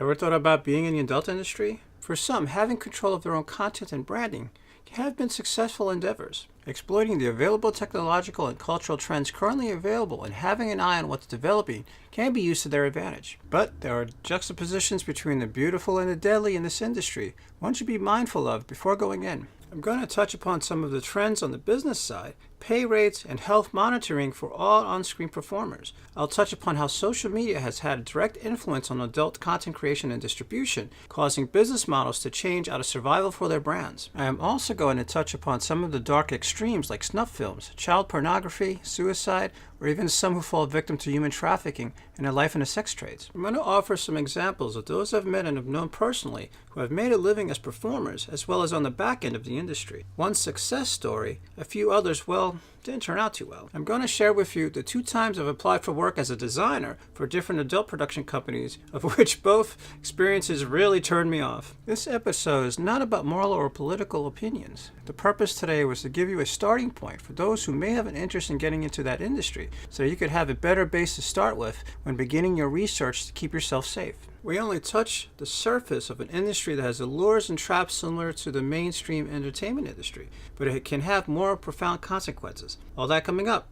Ever thought about being in the adult industry? For some, having control of their own content and branding have been successful endeavors. Exploiting the available technological and cultural trends currently available and having an eye on what's developing can be used to their advantage. But there are juxtapositions between the beautiful and the deadly in this industry one should be mindful of before going in. I'm going to touch upon some of the trends on the business side, pay rates, and health monitoring for all on-screen performers. I'll touch upon how social media has had a direct influence on adult content creation and distribution, causing business models to change out of survival for their brands. I am also going to touch upon some of the dark extremes like snuff films, child pornography, suicide, or even some who fall victim to human trafficking and a life in the sex trades. I'm going to offer some examples of those I've met and have known personally who have made a living as performers as well as on the back end of the industry. One success story, a few others, well, didn't turn out too well. I'm going to share with you the 2 times I've applied for work as a designer for different adult production companies, of which both experiences really turned me off. This episode is not about moral or political opinions. The purpose today was to give you a starting point for those who may have an interest in getting into that industry, so you could have a better base to start with when beginning your research to keep yourself safe. We only touch the surface of an industry that has allures and traps similar to the mainstream entertainment industry, but it can have more profound consequences. All that coming up.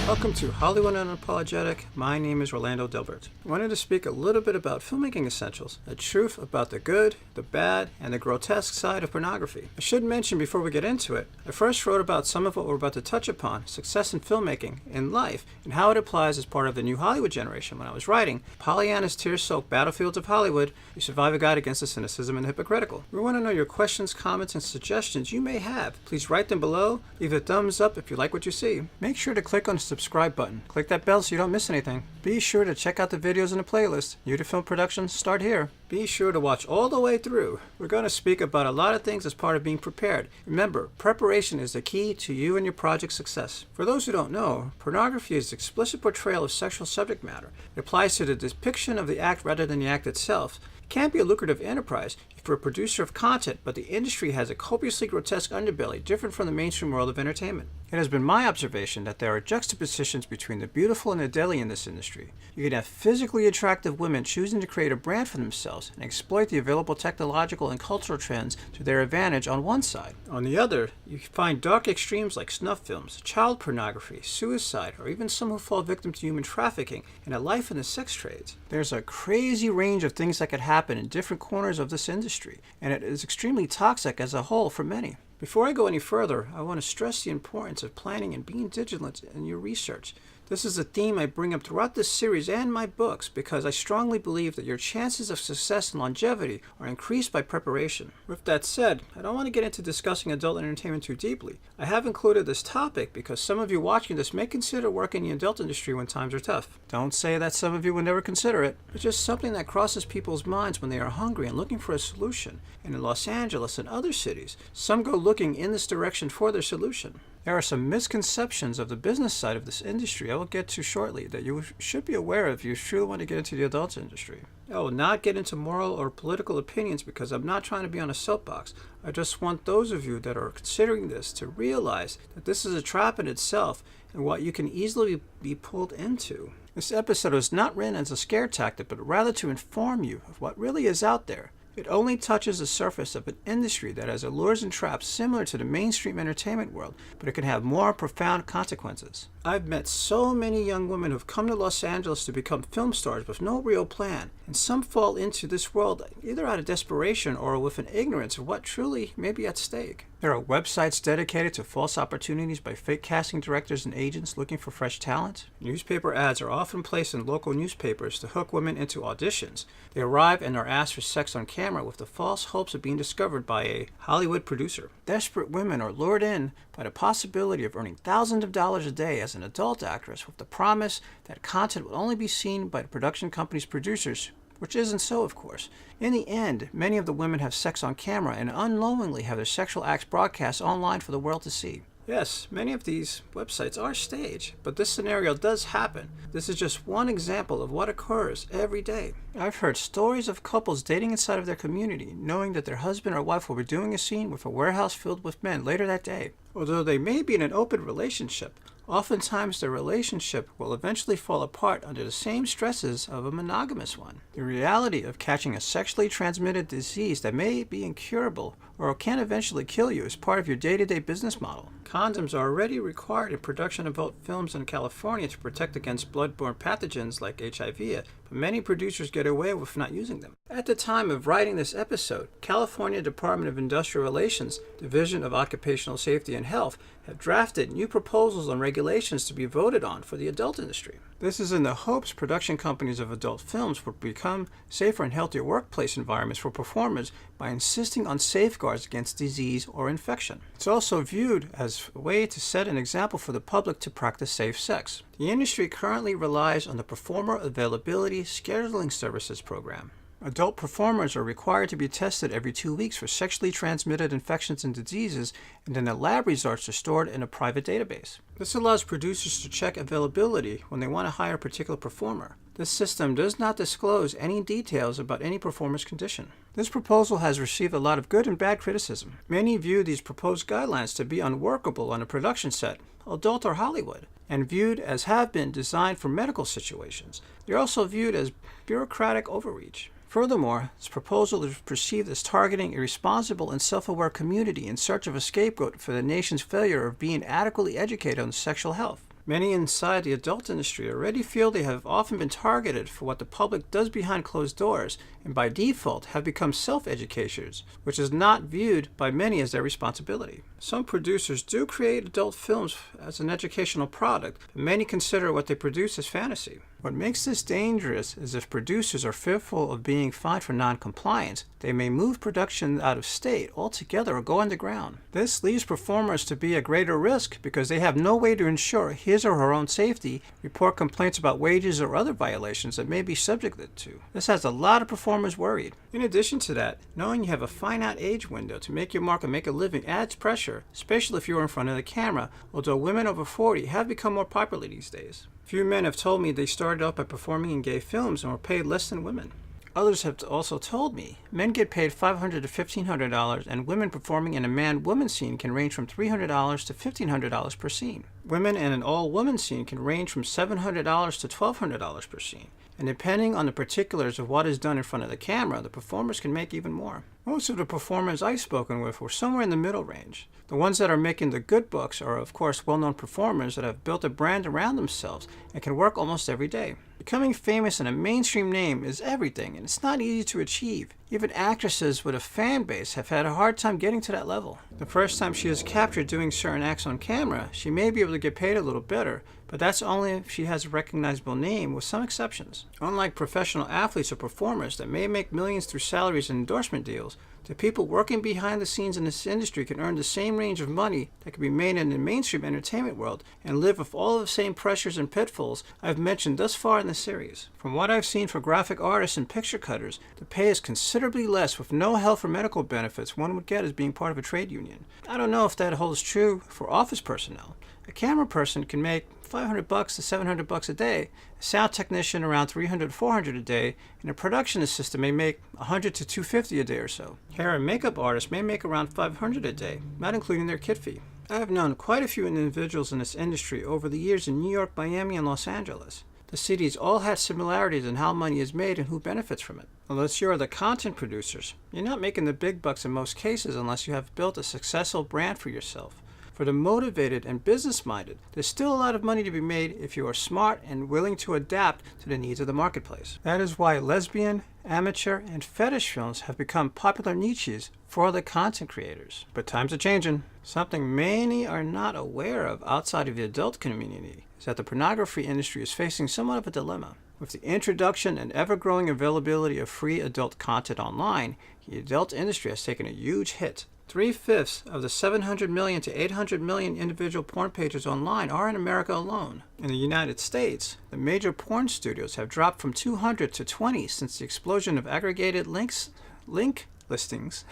Welcome to Hollywood Unapologetic. My name is Orlando Delbert. I wanted to speak a little bit about filmmaking essentials, a truth about the good, the bad, and the grotesque side of pornography. I should mention before we get into it, I first wrote about some of what we're about to touch upon, success in filmmaking, in life, and how it applies as part of the new Hollywood generation when I was writing Pollyanna's tear-soaked Battlefields of Hollywood, a survivor guide against the cynicism and the hypocritical. We want to know your questions, comments, and suggestions you may have. Please write them below. Leave a thumbs up if you like what you see. Make sure to click on the subscribe button. Click that bell so you don't miss anything. Be sure to check out the videos in the playlist. New to film production? Start here. Be sure to watch all the way through. We're going to speak about a lot of things as part of being prepared. Remember, preparation is the key to you and your project's success. For those who don't know, pornography is the explicit portrayal of sexual subject matter. It applies to the depiction of the act rather than the act itself. It can be a lucrative enterprise if you're a producer of content, but the industry has a copiously grotesque underbelly different from the mainstream world of entertainment. It has been my observation that there are juxtapositions between the beautiful and the deadly in this industry. You can have physically attractive women choosing to create a brand for themselves and exploit the available technological and cultural trends to their advantage on one side. On the other, you find dark extremes like snuff films, child pornography, suicide, or even some who fall victim to human trafficking and a life in the sex trades. There's a crazy range of things that could happen in different corners of this industry, and it is extremely toxic as a whole for many. Before I go any further, I want to stress the importance of planning and being vigilant in your research. This is a theme I bring up throughout this series and my books because I strongly believe that your chances of success and longevity are increased by preparation. With that said, I don't want to get into discussing adult entertainment too deeply. I have included this topic because some of you watching this may consider working in the adult industry when times are tough. Don't say that some of you would never consider it. It's just something that crosses people's minds when they are hungry and looking for a solution. And in Los Angeles and other cities, some go looking in this direction for their solution. There are some misconceptions of the business side of this industry I will get to shortly that you should be aware of if you truly want to get into the adult industry. I will not get into moral or political opinions because I'm not trying to be on a soapbox. I just want those of you that are considering this to realize that this is a trap in itself and what you can easily be pulled into. This episode is not written as a scare tactic, but rather to inform you of what really is out there. It only touches the surface of an industry that has allures and traps similar to the mainstream entertainment world, but it can have more profound consequences. I've met so many young women who've come to Los Angeles to become film stars with no real plan, and some fall into this world either out of desperation or with an ignorance of what truly may be at stake. There are websites dedicated to false opportunities by fake casting directors and agents looking for fresh talent. Newspaper ads are often placed in local newspapers to hook women into auditions. They arrive and are asked for sex on camera with the false hopes of being discovered by a Hollywood producer. Desperate women are lured in by the possibility of earning thousands of dollars a day as an adult actress with the promise that content will only be seen by the production company's producers, which isn't so, of course. In the end, many of the women have sex on camera and unknowingly have their sexual acts broadcast online for the world to see. Yes, many of these websites are staged, but this scenario does happen. This is just one example of what occurs every day. I've heard stories of couples dating inside of their community, knowing that their husband or wife will be doing a scene with a warehouse filled with men later that day. Although they may be in an open relationship, Oftentimes, the relationship will eventually fall apart under the same stresses of a monogamous one. The reality of catching a sexually transmitted disease that may be incurable or can eventually kill you is part of your day-to-day business model. Condoms are already required in production adult films in California to protect against bloodborne pathogens like HIV, but many producers get away with not using them. At the time of writing this episode, California Department of Industrial Relations, Division of Occupational Safety and Health, have drafted new proposals on regulations to be voted on for the adult industry. This is in the hopes production companies of adult films will become safer and healthier workplace environments for performers by insisting on safeguards against disease or infection. It's also viewed as a way to set an example for the public to practice safe sex. The industry currently relies on the Performer Availability Scheduling Services program. Adult performers are required to be tested every 2 weeks for sexually transmitted infections and diseases, and then the lab results are stored in a private database. This allows producers to check availability when they want to hire a particular performer. This system does not disclose any details about any performer's condition. This proposal has received a lot of good and bad criticism. Many view these proposed guidelines to be unworkable on a production set, adult or Hollywood, and viewed as have been designed for medical situations. They're also viewed as bureaucratic overreach. Furthermore, this proposal is perceived as targeting a responsible and self-aware community in search of a scapegoat for the nation's failure of being adequately educated on sexual health. Many inside the adult industry already feel they have often been targeted for what the public does behind closed doors, and by default have become self-educators, which is not viewed by many as their responsibility. Some producers do create adult films as an educational product, but many consider what they produce as fantasy. What makes this dangerous is if producers are fearful of being fined for non-compliance, they may move production out of state altogether or go underground. This leaves performers to be at greater risk because they have no way to ensure his or her own safety, report complaints about wages or other violations that may be subjected to. This has a lot of performers worried. In addition to that, knowing you have a finite age window to make your mark and make a living adds pressure, especially if you're in front of the camera, although women over 40 have become more popular these days. Few men have told me they started out by performing in gay films and were paid less than women. Others have also told me men get paid $500 to $1,500 and women performing in a man-woman scene can range from $300 to $1,500 per scene. Women in an all-woman scene can range from $700 to $1,200 per scene. And depending on the particulars of what is done in front of the camera, the performers can make even more. Most of the performers I've spoken with were somewhere in the middle range. The ones that are making the good bucks are, of course, well-known performers that have built a brand around themselves and can work almost every day. Becoming famous and a mainstream name is everything, and it's not easy to achieve. Even actresses with a fan base have had a hard time getting to that level. The first time she is captured doing certain acts on camera, she may be able to get paid a little better, but that's only if she has a recognizable name, with some exceptions. Unlike professional athletes or performers that may make millions through salaries and endorsement deals, the people working behind the scenes in this industry can earn the same range of money that can be made in the mainstream entertainment world and live with all of the same pressures and pitfalls I've mentioned thus far in the series. From what I've seen for graphic artists and picture cutters, the pay is considerably less with no health or medical benefits one would get as being part of a trade union. I don't know if that holds true for office personnel. A camera person can make $500 to $700 a day, a sound technician around $300 to $400 a day, and a production assistant may make $100 to $250 a day or so. Hair and makeup artists may make around $500 a day, not including their kit fee. I have known quite a few individuals in this industry over the years in New York, Miami, and Los Angeles. The cities all had similarities in how money is made and who benefits from it. Unless you're the content producers, you're not making the big bucks in most cases unless you have built a successful brand for yourself. For the motivated and business-minded, there's still a lot of money to be made if you are smart and willing to adapt to the needs of the marketplace. That is why lesbian, amateur, and fetish films have become popular niches for the content creators. But times are changing. Something many are not aware of outside of the adult community is that the pornography industry is facing somewhat of a dilemma. With the introduction and ever-growing availability of free adult content online, the adult industry has taken a huge hit. 3/5 of the 700 million to 800 million individual porn pages online are in America alone. In the United States, the major porn studios have dropped from 200 to 20 since the explosion of aggregated link listings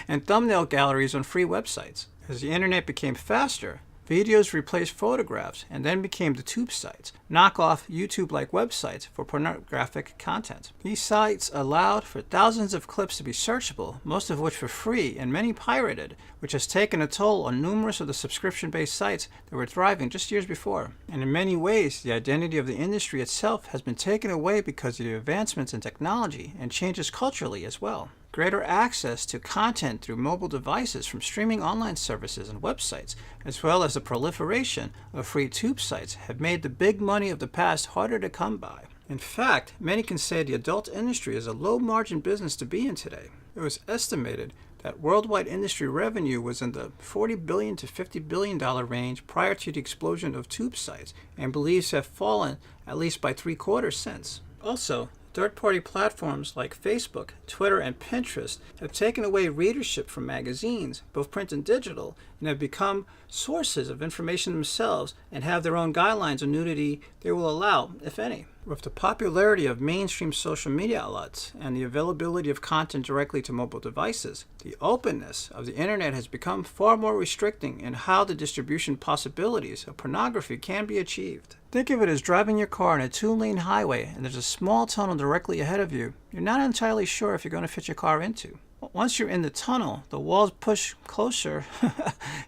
and thumbnail galleries on free websites. As the internet became faster, Videos replaced photographs and then became the tube sites, knockoff YouTube-like websites for pornographic content. These sites allowed for thousands of clips to be searchable, most of which for free and many pirated, which has taken a toll on numerous of the subscription-based sites that were thriving just years before. And in many ways, the identity of the industry itself has been taken away because of the advancements in technology and changes culturally as well. Greater access to content through mobile devices from streaming online services and websites, as well as the proliferation of free tube sites, have made the big money of the past harder to come by. In fact, many can say the adult industry is a low-margin business to be in today. It was estimated that worldwide industry revenue was in the $40 billion to $50 billion range prior to the explosion of tube sites, and believes have fallen at least by 3/4 since. Also, third-party platforms like Facebook, Twitter, and Pinterest have taken away readership from magazines, both print and digital, and have become sources of information themselves and have their own guidelines on nudity they will allow, if any. With the popularity of mainstream social media outlets and the availability of content directly to mobile devices, the openness of the internet has become far more restricting in how the distribution possibilities of pornography can be achieved. Think of it as driving your car on a 2-lane highway and there's a small tunnel directly ahead of you. You're not entirely sure if you're going to fit your car into. Once you're in the tunnel, the walls push closer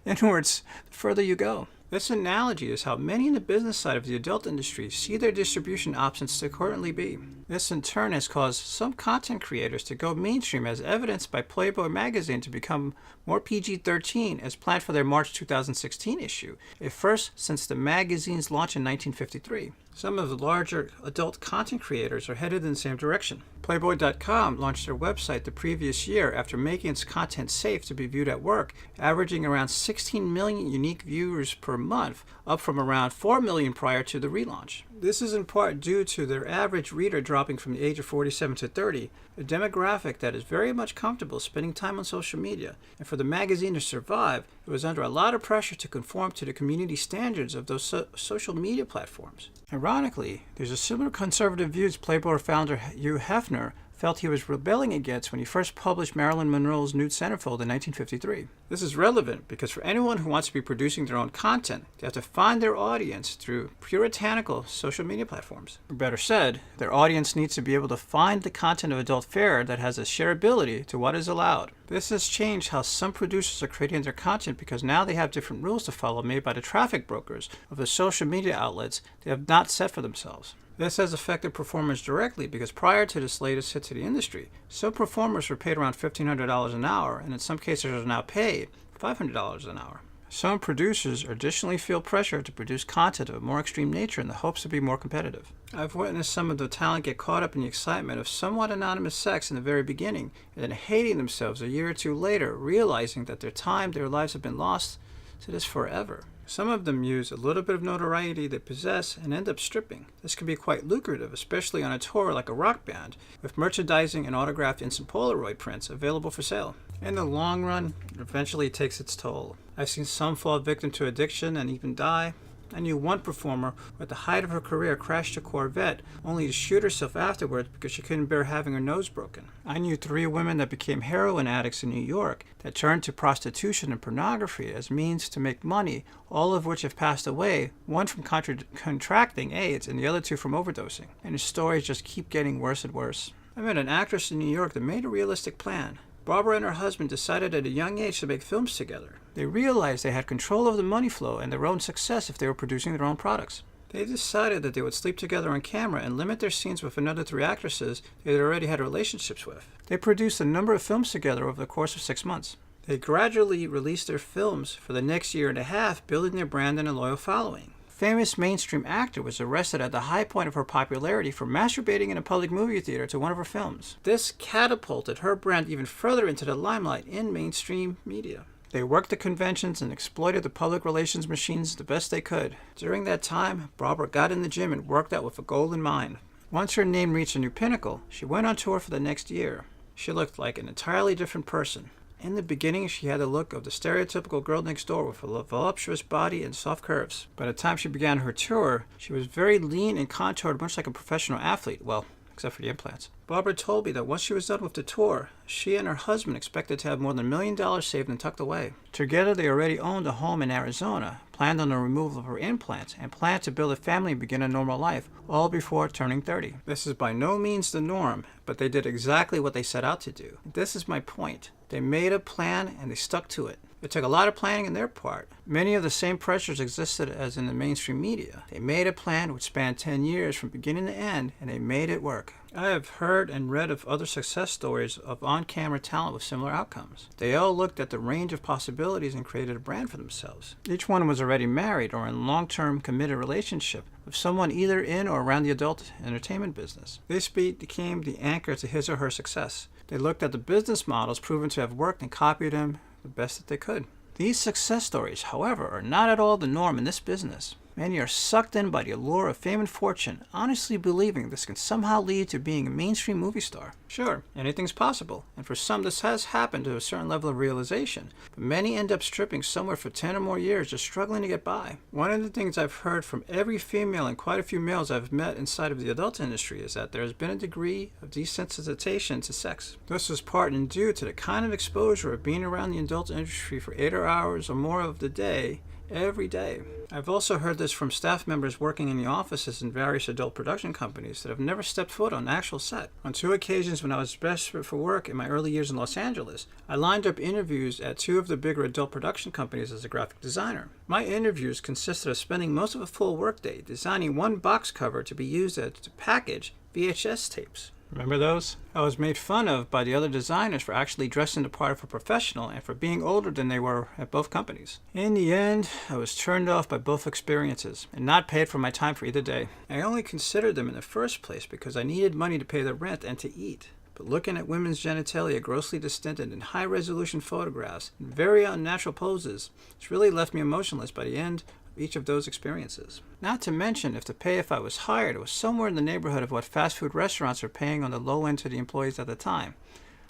inwards the further you go. This analogy is how many in the business side of the adult industry see their distribution options to currently be. This in turn has caused some content creators to go mainstream, as evidenced by Playboy magazine to become more PG-13 as planned for their March 2016 issue, a first since the magazine's launch in 1953. Some of the larger adult content creators are headed in the same direction. Playboy.com launched their website the previous year after making its content safe to be viewed at work, averaging around 16 million unique viewers per month, up from around 4 million prior to the relaunch. This is in part due to their average reader dropping from the age of 47 to 30, a demographic that is very much comfortable spending time on social media. And for the magazine to survive, it was under a lot of pressure to conform to the community standards of those social media platforms. Ironically, there's a similar conservative views Playboy founder Hugh Hefner felt he was rebelling against when he first published Marilyn Monroe's nude centerfold in 1953. This is relevant because for anyone who wants to be producing their own content, they have to find their audience through puritanical social media platforms. Or better said, their audience needs to be able to find the content of adult fare that has a shareability to what is allowed. This has changed how some producers are creating their content because now they have different rules to follow made by the traffic brokers of the social media outlets they have not set for themselves. This has affected performers directly because prior to this latest hit to the industry, some performers were paid around $1,500 an hour and in some cases are now paid $500 an hour. Some producers additionally feel pressure to produce content of a more extreme nature in the hopes to be more competitive. I've witnessed some of the talent get caught up in the excitement of somewhat anonymous sex in the very beginning and then hating themselves a year or two later, realizing that their lives have been lost to this forever. Some of them use a little bit of notoriety they possess and end up stripping. This can be quite lucrative, especially on a tour like a rock band, with merchandising and autographed instant Polaroid prints available for sale. In the long run, it eventually takes its toll. I've seen some fall victim to addiction and even die. I knew one performer who at the height of her career crashed a Corvette only to shoot herself afterwards because she couldn't bear having her nose broken. I knew 3 women that became heroin addicts in New York that turned to prostitution and pornography as means to make money, all of which have passed away, one from contracting AIDS and the other 2 from overdosing. And the stories just keep getting worse and worse. I met an actress in New York that made a realistic plan. Barbara and her husband decided at a young age to make films together. They realized they had control of the money flow and their own success if they were producing their own products. They decided that they would sleep together on camera and limit their scenes with another 3 actresses they had already had relationships with. They produced a number of films together over the course of 6 months. They gradually released their films for the next year and a half, building their brand and a loyal following. Famous mainstream actor was arrested at the high point of her popularity for masturbating in a public movie theater to one of her films. This catapulted her brand even further into the limelight in mainstream media. They worked the conventions and exploited the public relations machines the best they could. During that time, Barbara got in the gym and worked out with a goal in mind. Once her name reached a new pinnacle, she went on tour for the next year. She looked like an entirely different person. In the beginning, she had the look of the stereotypical girl next door with a voluptuous body and soft curves. By the time she began her tour, she was very lean and contoured, much like a professional athlete, well, except for the implants. Barbara told me that once she was done with the tour, she and her husband expected to have more than $1 million saved and tucked away. Together, they already owned a home in Arizona, planned on the removal of her implants, and planned to build a family and begin a normal life, all before turning 30. This is by no means the norm, but they did exactly what they set out to do. This is my point. They made a plan and they stuck to it. It took a lot of planning on their part. Many of the same pressures existed as in the mainstream media. They made a plan which spanned 10 years from beginning to end, and they made it work. I have heard and read of other success stories of on-camera talent with similar outcomes. They all looked at the range of possibilities and created a brand for themselves. Each one was already married or in long-term committed relationship with someone either in or around the adult entertainment business. This became the anchor to his or her success. They looked at the business models proven to have worked and copied them the best that they could. These success stories, however, are not at all the norm in this business. Many are sucked in by the allure of fame and fortune, honestly believing this can somehow lead to being a mainstream movie star. Sure, anything's possible, and for some this has happened to a certain level of realization, but many end up stripping somewhere for 10 or more years just struggling to get by. One of the things I've heard from every female and quite a few males I've met inside of the adult industry is that there has been a degree of desensitization to sex. This is part and due to the kind of exposure of being around the adult industry for 8 hours or more of the day, every day. I've also heard this from staff members working in the offices in various adult production companies that have never stepped foot on an actual set. On 2 occasions when I was desperate for work in my early years in Los Angeles, I lined up interviews at 2 of the bigger adult production companies as a graphic designer. My interviews consisted of spending most of a full workday designing one box cover to be used to package VHS tapes. Remember those? I was made fun of by the other designers for actually dressing the part of a professional and for being older than they were at both companies. In the end, I was turned off by both experiences and not paid for my time for either day. I only considered them in the first place because I needed money to pay the rent and to eat. But looking at women's genitalia grossly distended in high-resolution photographs in very unnatural poses, it's really left me emotionless by the end each of those experiences. Not to mention if I was hired, it was somewhere in the neighborhood of what fast food restaurants are paying on the low end to the employees at the time.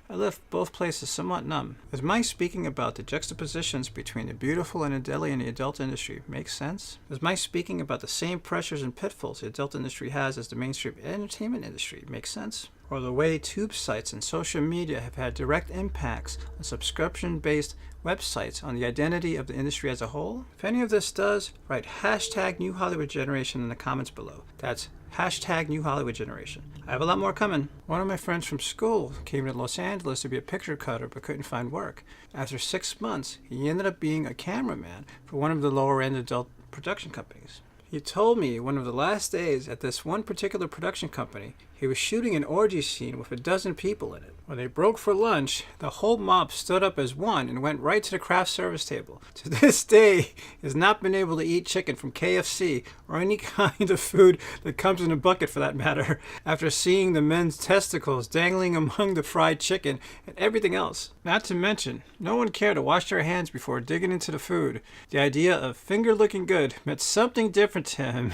I left both places somewhat numb. Is my speaking about the juxtapositions between the beautiful and the deadly in the adult industry make sense? Does my speaking about the same pressures and pitfalls the adult industry has as the mainstream entertainment industry make sense? Or the way tube sites and social media have had direct impacts on subscription-based websites on the identity of the industry as a whole? If any of this does, write #NewHollywoodGeneration in the comments below. That's #NewHollywoodGeneration. I have a lot more coming. One of my friends from school came to Los Angeles to be a picture cutter but couldn't find work. After 6 months, he ended up being a cameraman for one of the lower-end adult production companies. He told me one of the last days at this one particular production company, he was shooting an orgy scene with 12 people in it. When they broke for lunch, the whole mob stood up as one and went right to the craft service table. To this day, he has not been able to eat chicken from KFC or any kind of food that comes in a bucket for that matter, after seeing the men's testicles dangling among the fried chicken and everything else. Not to mention, no one cared to wash their hands before digging into the food. The idea of finger looking good meant something different to him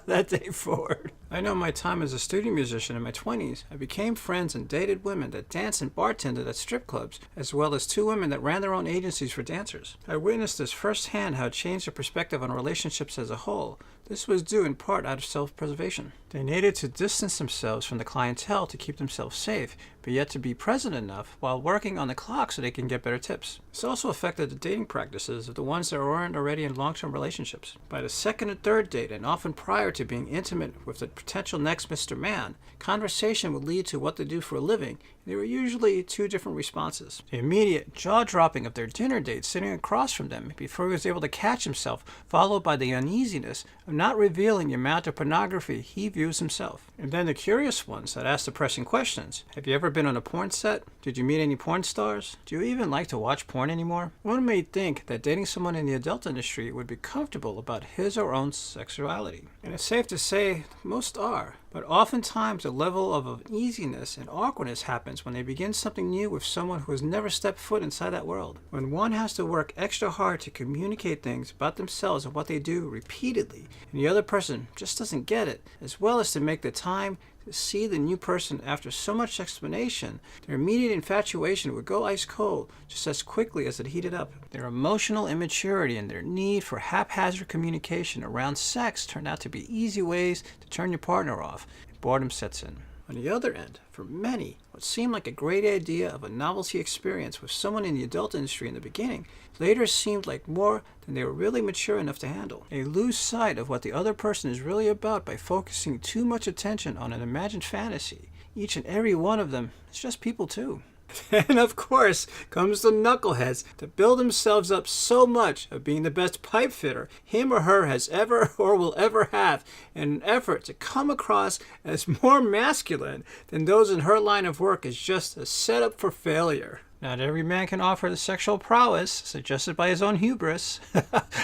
that day forward. I know my time as a studio musician in my 20s, I became friends and dated women that danced and bartended at strip clubs, as well as 2 women that ran their own agencies for dancers. I witnessed this firsthand how it changed their perspective on relationships as a whole. This was due in part out of self-preservation. They needed to distance themselves from the clientele to keep themselves safe, but yet to be present enough while working on the clock so they can get better tips. This also affected the dating practices of the ones that weren't already in long-term relationships. By the second or third date, and often prior to being intimate with the potential next Mr. Man, conversation would lead to what they do for a living, and there were usually 2 different responses. The immediate jaw-dropping of their dinner date sitting across from them before he was able to catch himself, followed by the uneasiness of not revealing the amount of pornography he views himself. And then the curious ones that ask the pressing questions. Have you ever been on a porn set? Did you meet any porn stars? Do you even like to watch porn anymore? One may think that dating someone in the adult industry would be comfortable about his or her own sexuality. And it's safe to say most are. But oftentimes a level of uneasiness and awkwardness happens when they begin something new with someone who has never stepped foot inside that world. When one has to work extra hard to communicate things about themselves and what they do repeatedly, and the other person just doesn't get it, as well as to make the time to see the new person after so much explanation, their immediate infatuation would go ice cold just as quickly as it heated up. Their emotional immaturity and their need for haphazard communication around sex turned out to be easy ways to turn your partner off, and boredom sets in. On the other end, for many, what seemed like a great idea of a novelty experience with someone in the adult industry in the beginning later seemed like more than they were really mature enough to handle. They lose sight of what the other person is really about by focusing too much attention on an imagined fantasy. Each and every one of them is just people too. And of course comes the knuckleheads that build themselves up so much of being the best pipe fitter him or her has ever or will ever have in an effort to come across as more masculine than those in her line of work is just a setup for failure. Not every man can offer the sexual prowess suggested by his own hubris,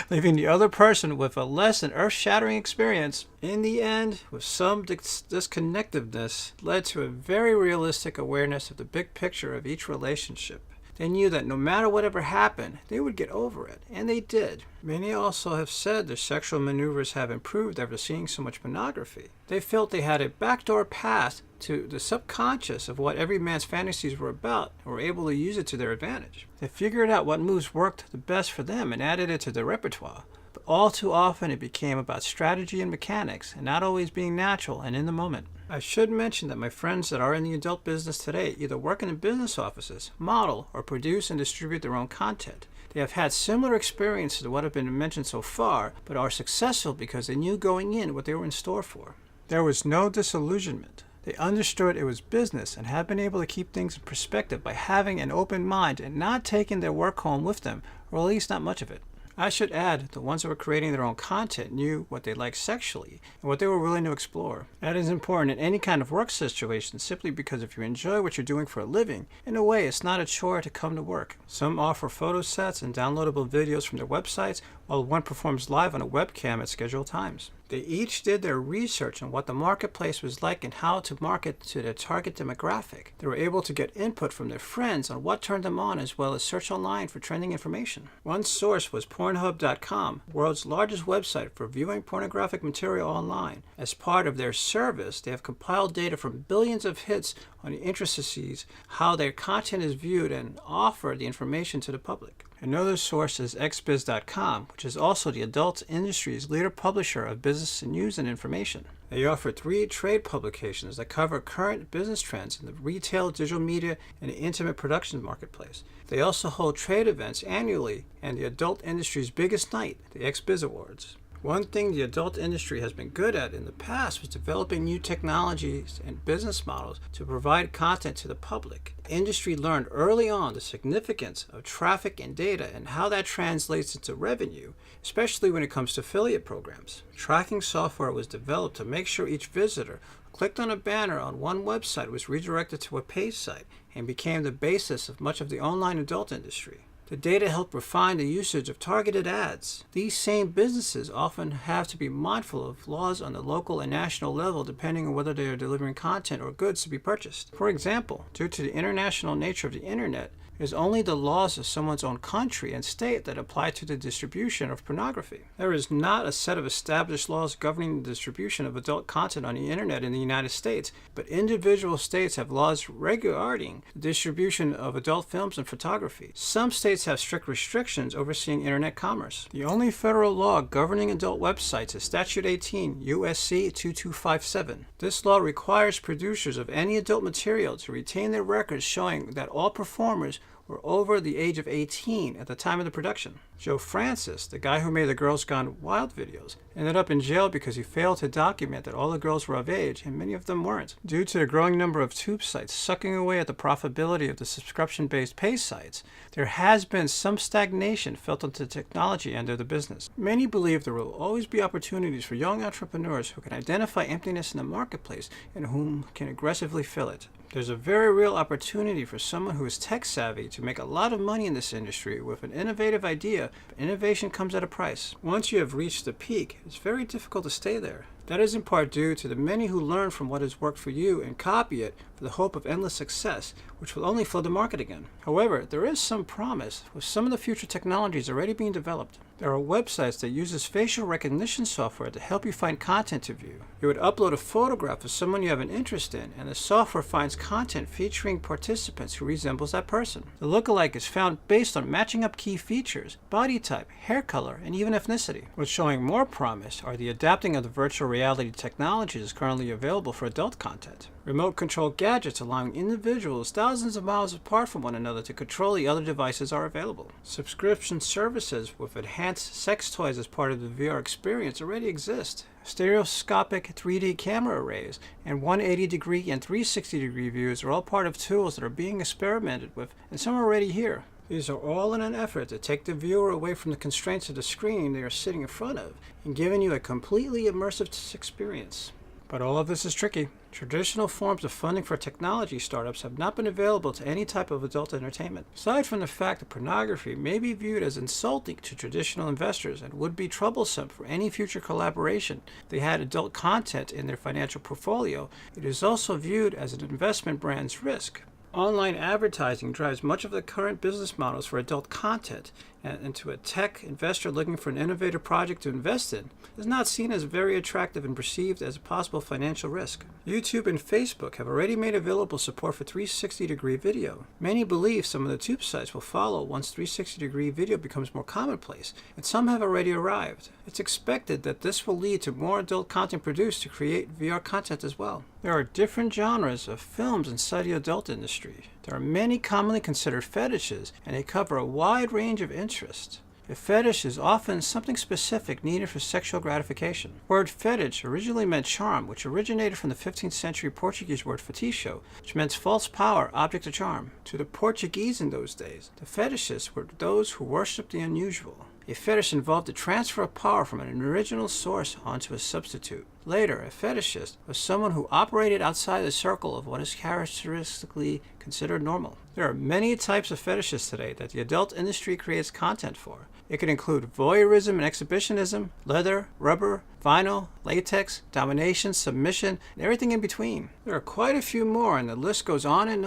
leaving the other person with a less than earth-shattering experience. In the end, with some disconnectedness, led to a very realistic awareness of the big picture of each relationship. They knew that no matter whatever happened, they would get over it, and they did. Many also have said their sexual maneuvers have improved after seeing so much pornography. They felt they had a backdoor path to the subconscious of what every man's fantasies were about and were able to use it to their advantage. They figured out what moves worked the best for them and added it to their repertoire. But all too often it became about strategy and mechanics and not always being natural and in the moment. I should mention that my friends that are in the adult business today either work in business offices, model, or produce and distribute their own content. They have had similar experiences to what have been mentioned so far, but are successful because they knew going in what they were in store for. There was no disillusionment. They understood it was business and have been able to keep things in perspective by having an open mind and not taking their work home with them, or at least not much of it. I should add, the ones that were creating their own content knew what they liked sexually and what they were willing to explore. That is important in any kind of work situation simply because if you enjoy what you're doing for a living, in a way it's not a chore to come to work. Some offer photo sets and downloadable videos from their websites, while one performs live on a webcam at scheduled times. They each did their research on what the marketplace was like and how to market to their target demographic. They were able to get input from their friends on what turned them on as well as search online for trending information. One source was Pornhub.com, the world's largest website for viewing pornographic material online. As part of their service, they have compiled data from billions of hits on the intricacies, how their content is viewed, and offer the information to the public. Another source is xbiz.com, which is also the adult industry's leader publisher of business news and information. They offer 3 trade publications that cover current business trends in the retail, digital media, and the intimate production marketplace. They also hold trade events annually and the adult industry's biggest night, the XBiz Awards. One thing the adult industry has been good at in the past was developing new technologies and business models to provide content to the public. The industry learned early on the significance of traffic and data and how that translates into revenue, especially when it comes to affiliate programs. Tracking software was developed to make sure each visitor who clicked on a banner on one website was redirected to a paid site and became the basis of much of the online adult industry. The data helped refine the usage of targeted ads. These same businesses often have to be mindful of laws on the local and national level depending on whether they are delivering content or goods to be purchased. For example, due to the international nature of the internet, it is only the laws of someone's own country and state that apply to the distribution of pornography. There is not a set of established laws governing the distribution of adult content on the internet in the United States, but individual states have laws regarding the distribution of adult films and photography. Some states have strict restrictions overseeing internet commerce. The only federal law governing adult websites is Statute 18 U.S.C. 2257. This law requires producers of any adult material to retain their records showing that all performers were over the age of 18 at the time of the production. Joe Francis, the guy who made the Girls Gone Wild videos, ended up in jail because he failed to document that all the girls were of age, and many of them weren't. Due to the growing number of tube sites sucking away at the profitability of the subscription-based pay sites, there has been some stagnation felt on the technology end of the business. Many believe there will always be opportunities for young entrepreneurs who can identify emptiness in the marketplace and whom can aggressively fill it. There's a very real opportunity for someone who is tech savvy to make a lot of money in this industry with an innovative idea, but innovation comes at a price. Once you have reached the peak, it's very difficult to stay there. That is in part due to the many who learn from what has worked for you and copy it for the hope of endless success, which will only flood the market again. However, there is some promise with some of the future technologies already being developed. There are websites that uses facial recognition software to help you find content to view. You would upload a photograph of someone you have an interest in, and the software finds content featuring participants who resembles that person. The lookalike is found based on matching up key features, body type, hair color, and even ethnicity. What's showing more promise are the adapting of the virtual reality reality technologies is currently available for adult content. Remote control gadgets allowing individuals thousands of miles apart from one another to control the other devices are available. Subscription services with enhanced sex toys as part of the VR experience already exist. Stereoscopic 3D camera arrays and 180-degree and 360-degree views are all part of tools that are being experimented with, and some are already here. These are all in an effort to take the viewer away from the constraints of the screen they are sitting in front of and giving you a completely immersive experience. But all of this is tricky. Traditional forms of funding for technology startups have not been available to any type of adult entertainment. Aside from the fact that pornography may be viewed as insulting to traditional investors and would be troublesome for any future collaboration if they had adult content in their financial portfolio, it is also viewed as an investment brand's risk. Online advertising drives much of the current business models for adult content, and to a tech investor looking for an innovative project to invest in, is not seen as very attractive and perceived as a possible financial risk. YouTube and Facebook have already made available support for 360-degree video. Many believe some of the tube sites will follow once 360-degree video becomes more commonplace, and some have already arrived. It's expected that this will lead to more adult content produced to create VR content as well. There are different genres of films inside the adult industry. There are many commonly considered fetishes, and they cover a wide range of interests. A fetish is often something specific needed for sexual gratification. The word fetish originally meant charm, which originated from the 15th century Portuguese word fetisho, which meant false power, object of charm. To the Portuguese in those days, the fetishists were those who worshipped the unusual. A fetish involved the transfer of power from an original source onto a substitute. Later, a fetishist was someone who operated outside the circle of what is characteristically considered normal. There are many types of fetishes today that the adult industry creates content for. It could include voyeurism and exhibitionism, leather, rubber, vinyl, latex, domination, submission, and everything in between. There are quite a few more, and the list goes on, and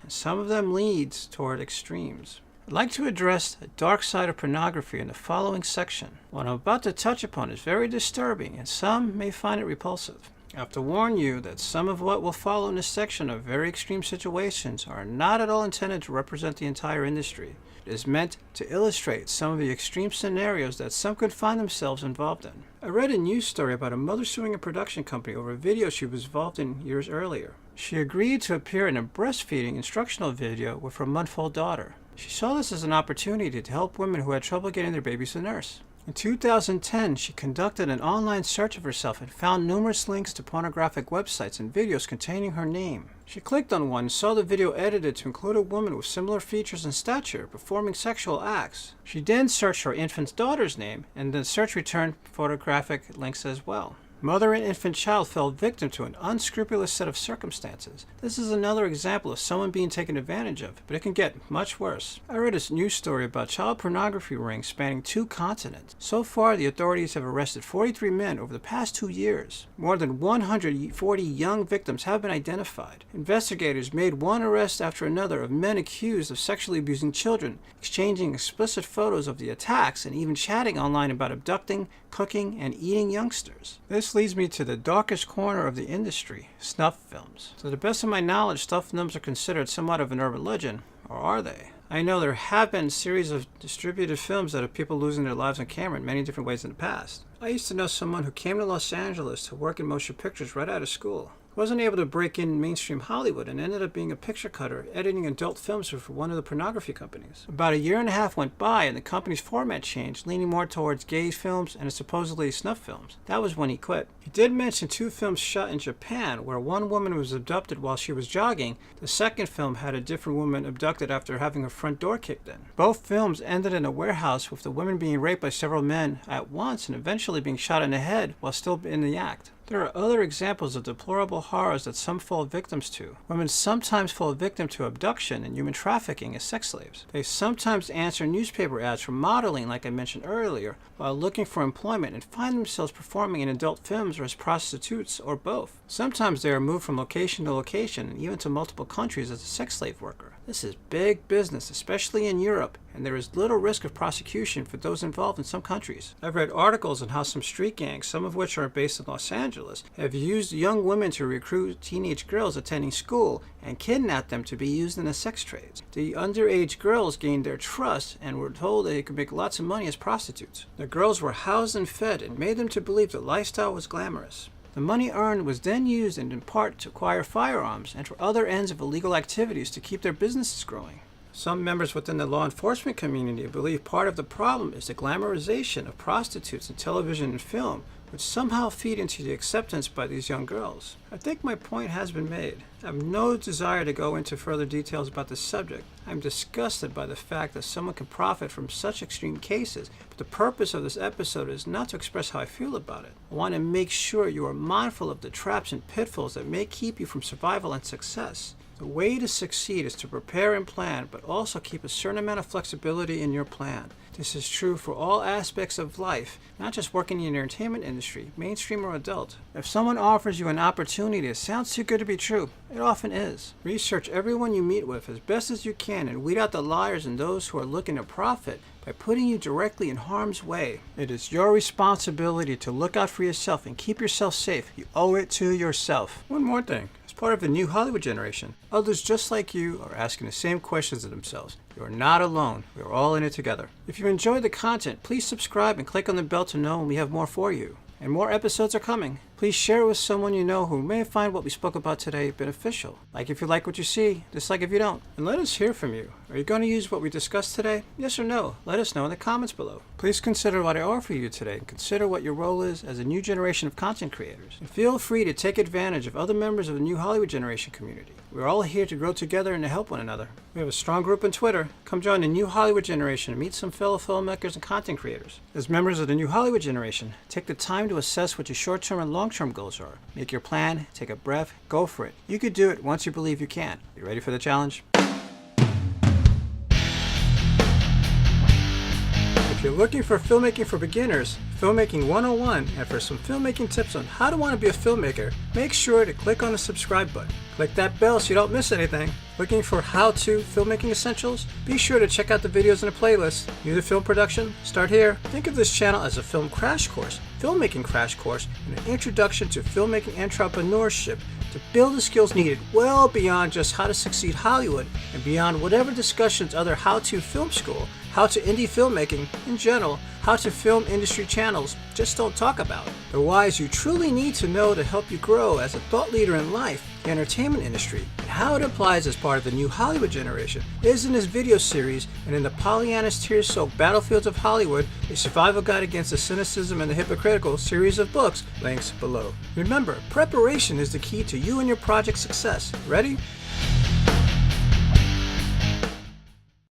some of them leads toward extremes. I'd like to address the dark side of pornography in the following section. What I'm about to touch upon is very disturbing, and some may find it repulsive. I have to warn you that some of what will follow in this section of very extreme situations are not at all intended to represent the entire industry. It is meant to illustrate some of the extreme scenarios that some could find themselves involved in. I read a news story about a mother suing a production company over a video she was involved in years earlier. She agreed to appear in a breastfeeding instructional video with her month-old daughter. She saw this as an opportunity to help women who had trouble getting their babies to nurse. In 2010, she conducted an online search of herself and found numerous links to pornographic websites and videos containing her name. She clicked on one and saw the video edited to include a woman with similar features and stature performing sexual acts. She then searched her infant's daughter's name, and the search returned photographic links as well. Mother and infant child fell victim to an unscrupulous set of circumstances. This is another example of someone being taken advantage of, but it can get much worse. I read a news story about child pornography rings spanning 2 continents. So far, the authorities have arrested 43 men over the past 2 years. More than 140 young victims have been identified. Investigators made one arrest after another of men accused of sexually abusing children, exchanging explicit photos of the attacks, and even chatting online about abducting, cooking, and eating youngsters. This leads me to the darkest corner of the industry, snuff films. To the best of my knowledge, snuff films are considered somewhat of an urban legend, or are they? I know there have been a series of distributed films that have people losing their lives on camera in many different ways in the past. I used to know someone who came to Los Angeles to work in motion pictures right out of school. Wasn't able to break in mainstream Hollywood and ended up being a picture cutter, editing adult films for one of the pornography companies. About a year and a half went by and the company's format changed, leaning more towards gay films and supposedly snuff films. That was when he quit. He did mention 2 films shot in Japan where one woman was abducted while she was jogging. The second film had a different woman abducted after having her front door kicked in. Both films ended in a warehouse with the women being raped by several men at once and eventually being shot in the head while still in the act. There are other examples of deplorable horrors that some fall victims to. Women sometimes fall victim to abduction and human trafficking as sex slaves. They sometimes answer newspaper ads for modeling, like I mentioned earlier, while looking for employment and find themselves performing in adult films or as prostitutes or both. Sometimes they are moved from location to location and even to multiple countries as a sex slave worker. This is big business, especially in Europe, and there is little risk of prosecution for those involved in some countries. I've read articles on how some street gangs, some of which are based in Los Angeles, have used young women to recruit teenage girls attending school and kidnap them to be used in the sex trades. The underage girls gained their trust and were told they could make lots of money as prostitutes. The girls were housed and fed and made them to believe the lifestyle was glamorous. The money earned was then used in part to acquire firearms and for other ends of illegal activities to keep their businesses growing. Some members within the law enforcement community believe part of the problem is the glamorization of prostitutes in television and film, which somehow feed into the acceptance by these young girls. I think my point has been made. I have no desire to go into further details about this subject. I'm disgusted by the fact that someone can profit from such extreme cases, but the purpose of this episode is not to express how I feel about it. I want to make sure you are mindful of the traps and pitfalls that may keep you from survival and success. The way to succeed is to prepare and plan, but also keep a certain amount of flexibility in your plan. This is true for all aspects of life, not just working in the entertainment industry, mainstream or adult. If someone offers you an opportunity that sounds too good to be true, it often is. Research everyone you meet with as best as you can and weed out the liars and those who are looking to profit by putting you directly in harm's way. It is your responsibility to look out for yourself and keep yourself safe. You owe it to yourself. One more thing. Part of the new Hollywood generation, others just like you are asking the same questions of themselves. You are not alone. We are all in it together. If you enjoyed the content, please subscribe and click on the bell to know when we have more for you. And more episodes are coming. Please share it with someone you know who may find what we spoke about today beneficial. Like if you like what you see, dislike if you don't. And let us hear from you. Are you going to use what we discussed today? Yes or no? Let us know in the comments below. Please consider what I offer you today and consider what your role is as a new generation of content creators. And feel free to take advantage of other members of the new Hollywood generation community. We're all here to grow together and to help one another. We have a strong group on Twitter. Come join the new Hollywood generation and meet some fellow filmmakers and content creators. As members of the new Hollywood generation, take the time to assess what your short-term and long-term goals are. Make your plan, take a breath, go for it. You could do it once you believe you can. You ready for the challenge? If you're looking for filmmaking for beginners, Filmmaking 101, and for some filmmaking tips on how to want to be a filmmaker, make sure to click on the subscribe button. Click that bell so you don't miss anything. Looking for how-to filmmaking essentials? Be sure to check out the videos in the playlist. New to film production? Start here. Think of this channel as a film crash course, filmmaking crash course, and an introduction to filmmaking entrepreneurship to build the skills needed well beyond just how to succeed Hollywood and beyond whatever discussions other how-to film school, how-to indie filmmaking in general, how-to film industry channels just don't talk about. The whys you truly need to know to help you grow as a thought leader in life, the entertainment industry, and how it applies as part of the new Hollywood generation is in this video series and in the Pollyanna's tear-soaked Battlefields of Hollywood, a survival guide against the cynicism and the hypocritical series of books, links below. Remember, preparation is the key to you and your project's success. Ready?